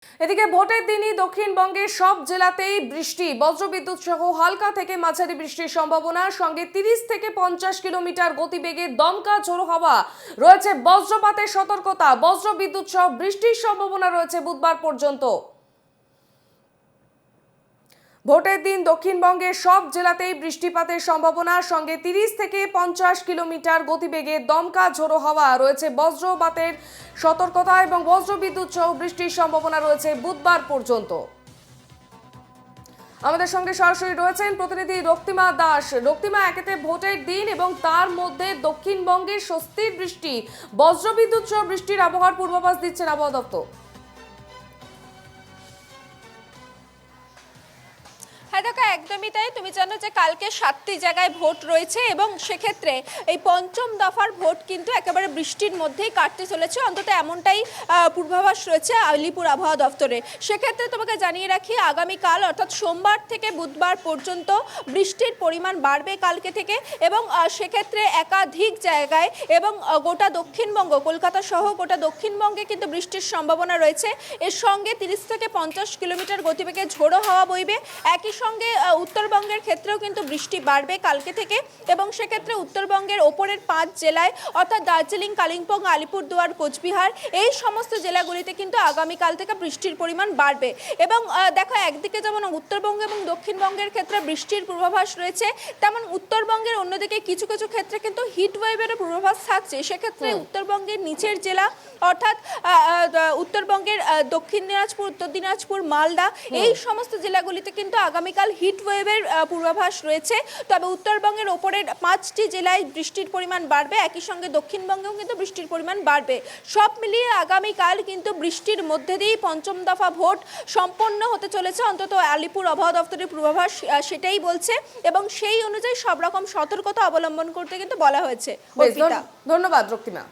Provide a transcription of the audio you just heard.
এদিকে ভোটের দিনই দক্ষিণবঙ্গের সব জেলাতেই বৃষ্টি, বজ্রবিদ্যুৎ সহ হালকা থেকে মাঝারি বৃষ্টির সম্ভাবনা, সঙ্গে 30 থেকে 50 কিলোমিটার গতিবেগে দমকা ঝোড়ো হাওয়া রয়েছে। বজ্রপাতের সতর্কতা, বজ্রবিদ্যুৎ সহ বৃষ্টির সম্ভাবনা রয়েছে বুধবার পর্যন্ত। ভোটের দিন দক্ষিণবঙ্গের সব জেলাতেই বৃষ্টিপাতের সম্ভাবনা, সঙ্গে 30 থেকে 50 কিলোমিটার গতিবেগে দমকা ঝোড়ো হাওয়া রয়েছে। বজ্রপাতের সতর্কতা এবং বজ্রবিদ্যুৎ সহ বৃষ্টির সম্ভাবনা রয়েছে বুধবার পর্যন্ত। আমাদের সঙ্গে সরাসরি রয়েছেন প্রতিনিধি রক্তিমা দাস। রক্তিমা, একেতে ভোটের দিন এবং তার মধ্যে দক্ষিণবঙ্গের স্বস্তির বৃষ্টি, বজ্রবিদ্যুৎ সহ বৃষ্টির আবহাওয়ার পূর্বাভাস দিচ্ছেন আবহাওয়া দপ্তর। হ্যাঁ দেখো, একদমই তাই। তুমি জানো যে কালকে 7টি জায়গায় ভোট রয়েছে এবং সেক্ষেত্রে এই পঞ্চম দফার ভোট কিন্তু একেবারে বৃষ্টির মধ্যেই কাটতে চলেছে, অন্তত এমনটাই পূর্বাভাস রয়েছে আলিপুর আবহাওয়া দফতরে। সেক্ষেত্রে তোমাকে জানিয়ে রাখি, আগামীকাল অর্থাৎ সোমবার থেকে বুধবার পর্যন্ত বৃষ্টির পরিমাণ বাড়বে কালকে থেকে, এবং সেক্ষেত্রে একাধিক জায়গায় এবং গোটা দক্ষিণবঙ্গ, কলকাতা সহ গোটা দক্ষিণবঙ্গে কিন্তু বৃষ্টির সম্ভাবনা রয়েছে। এর সঙ্গে 30 থেকে 50 কিলোমিটার গতিবেগে ঝোড়ো হাওয়া বইবে। একই সঙ্গে উত্তরবঙ্গের ক্ষেত্রেও কিন্তু বৃষ্টি বাড়বে কালকে থেকে, এবং সেক্ষেত্রে উত্তরবঙ্গের ওপরের 5 জেলায় অর্থাৎ দার্জিলিং, কালিম্পং, আলিপুরদুয়ার, কোচবিহার এই সমস্ত জেলাগুলিতে কিন্তু আগামীকাল থেকে বৃষ্টির পরিমাণ বাড়বে। এবং দেখো, একদিকে যেমন উত্তরবঙ্গ এবং দক্ষিণবঙ্গের ক্ষেত্রে বৃষ্টির পূর্বাভাস রয়েছে, তেমন উত্তরবঙ্গের অন্যদিকে কিছু কিছু ক্ষেত্রে কিন্তু হিট ওয়েভেরও পূর্বাভাস থাকছে। সেক্ষেত্রে উত্তরবঙ্গের নিচের জেলা অর্থাৎ উত্তরবঙ্গের দক্ষিণ দিনাজপুর, উত্তর দিনাজপুর, মালদা এই সমস্ত জেলাগুলিতে কিন্তু আগামীকাল হিট ওয়েভের পূর্বাভাস রয়েছে। তবে উত্তরবঙ্গের ওপরের 5টি জেলায় বৃষ্টির পরিমাণ বাড়বে, একই সঙ্গে দক্ষিণবঙ্গেও কিন্তু বৃষ্টির পরিমাণ বাড়বে। সব মিলিয়ে আগামীকাল কিন্তু বৃষ্টির মধ্যে দিয়েই পঞ্চম দফা ভোট সম্পন্ন হতে চলেছে, অন্তত আলিপুর আবহাওয়া দপ্তরের পূর্বাভাস সেটাই বলছে, এবং সেই অনুযায়ী সব রকম সতর্কতা অবলম্বন করতে কিন্তু বলা হয়েছে। ধন্যবাদ রক্তিমা।